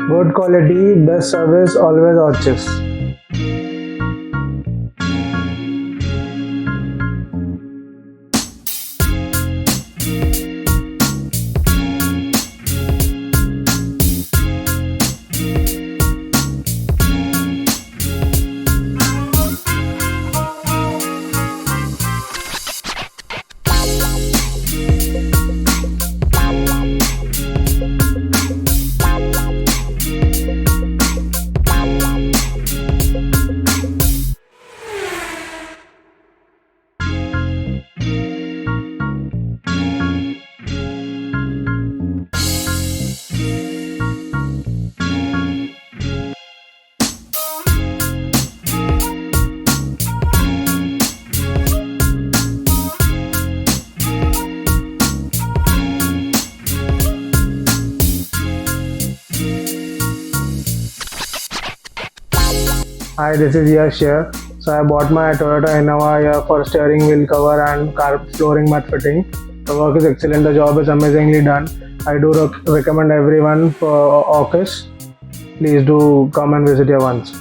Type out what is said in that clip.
Good quality, best service, always Orchis. Hi, this is Yash here. So I bought my Toyota Innova here for steering wheel cover and car flooring mat fitting. The work is excellent. The job is amazingly done. I do recommend everyone for Orchis. Please do come and visit here once.